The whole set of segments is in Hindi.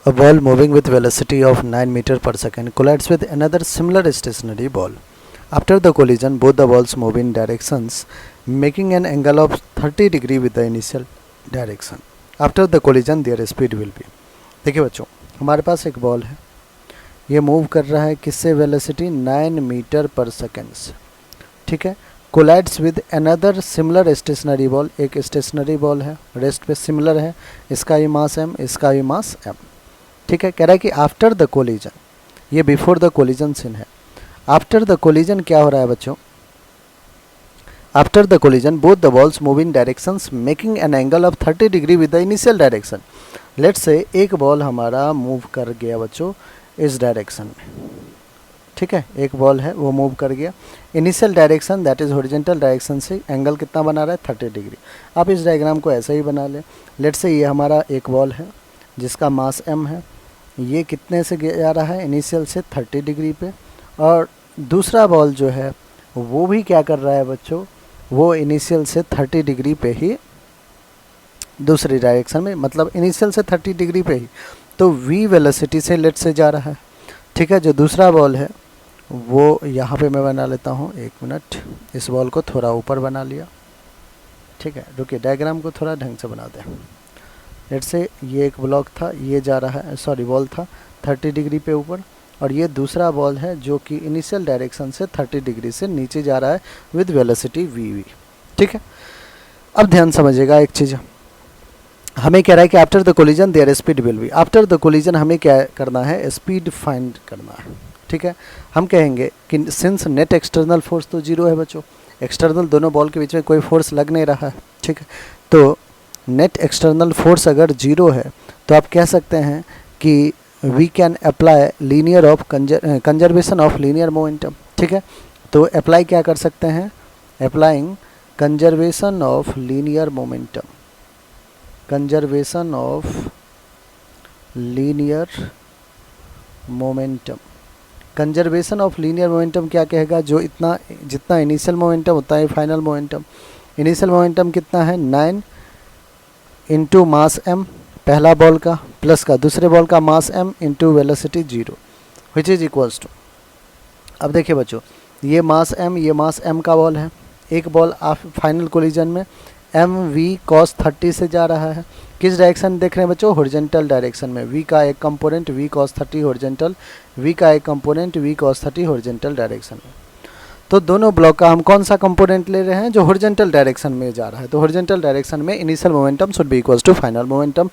A ball moving with velocity of 9 meter per second collides with another similar stationary ball. After the collision, both the balls move in directions, making an angle of 30 degree with the initial direction. After the collision, their speed will be. देखिए बच्चों, हमारे पास एक बॉल है, ये मूव कर रहा है किससे, वेलोसिटी 9 मीटर पर सेकेंड से, ठीक है. Collides with another similar stationary ball, एक स्टेशनरी बॉल है, रेस्ट पे सिमिलर है, इसका भी मास m, इसका भी मास m, ठीक है. कह रहा है कि आफ्टर द कोलिजन, ये बिफोर द कोलिजन सीन है. आफ्टर द कोलिजन क्या हो रहा है बच्चों, after the collision both the balls move in directions making an angle of 30 degree with the initial direction. Let's say एक बॉल हमारा मूव कर गया बच्चों इस डायरेक्शन में, ठीक है. एक बॉल है वो मूव कर गया initial direction, that is horizontal direction से एंगल कितना बना रहा है, 30 डिग्री. आप इस डायग्राम को ऐसे ही बना लें. लेट्स से ये हमारा एक बॉल है जिसका मास m है, ये कितने से जा रहा है, इनिशियल से 30 डिग्री पे, और दूसरा बॉल जो है वो भी क्या कर रहा है बच्चों, वो इनिशियल से 30 डिग्री पे ही दूसरी डायरेक्शन में, मतलब इनिशियल से 30 डिग्री पे ही, तो v वेलोसिटी से लेट से जा रहा है, ठीक है. जो दूसरा बॉल है वो यहाँ पे मैं बना लेता हूँ, एक मिनट, इस बॉल को थोड़ा ऊपर बना लिया, ठीक है. रुकिए, डायग्राम को थोड़ा ढंग से बना दें. लेट से ये एक ब्लॉक था, ये जा रहा है, सॉरी बॉल था 30 डिग्री पे ऊपर, और ये दूसरा बॉल है जो कि इनिशियल डायरेक्शन से 30 डिग्री से नीचे जा रहा है विद वेलोसिटी वी, ठीक है. अब ध्यान समझिएगा एक चीज़, हमें कह रहा है कि after the collision there speed will be. After the collision हमें क्या करना है, स्पीड फाइंड करना है, ठीक है. हम कहेंगे कि सिंस नेट एक्सटर्नल फोर्स तो जीरो है बच्चों, एक्सटर्नल दोनों बॉल के बीच में कोई फोर्स लग नहीं रहा है, ठीक है. तो नेट एक्सटर्नल फोर्स अगर जीरो है तो आप कह सकते हैं कि we can apply linear of conservation of linear momentum, ठीक है. तो अप्लाई क्या कर सकते हैं, applying conservation of linear momentum, conservation of linear momentum. Conservation of linear momentum क्या कहेगा, जो इतना जितना इनिशियल मोमेंटम होता है फाइनल मोमेंटम. इनिशियल मोमेंटम कितना है, 9 इंटू मास m पहला बॉल का, प्लस का दूसरे बॉल का mass m into velocity 0 which is equals to. अब देखिए बच्चों, ये मास m, ये मास m का बॉल है, एक बॉल फाइनल कोलिजन में m v cos 30 से जा रहा है. किस डायरेक्शन देख रहे हैं बच्चों, हॉरिजॉन्टल डायरेक्शन में. v का एक component v cos 30 horizontal, v का एक component v cos 30 horizontal direction में. तो दोनों ब्लॉक का हम कौन सा कंपोनेंट ले रहे हैं, जो हॉरिजॉन्टल डायरेक्शन में जा रहा है. तो हॉरिजॉन्टल डायरेक्शन में initial momentum should be equals to final momentum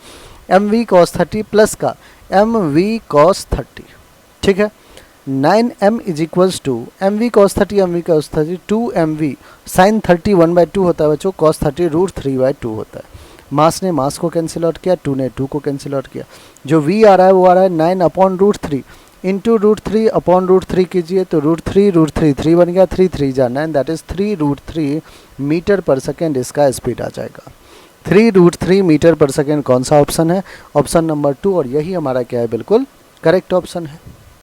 M V cos 30 plus का एम वी कॉस 30, ठीक है. 9m is equals to M V cos 30, M V cos 30 2mv sine 30 1/2 होता है बच्चों, cos 30 √3/2 होता है. मास ने मास को कैंसिल आउट किया, 2 ने 2 को कैंसिल आउट किया. जो v आ रहा है वो आ रहा है 9/√3 इंटू √3/√3 कीजिए, तो √3 3 बन गया, 3 3 जा 9, दैट इज 3√3 मीटर पर सेकेंड इसका स्पीड आ जाएगा. 3√3 मीटर पर सेकेंड कौन सा ऑप्शन है, ऑप्शन नंबर 2, और यही हमारा क्या है, बिल्कुल करेक्ट ऑप्शन है.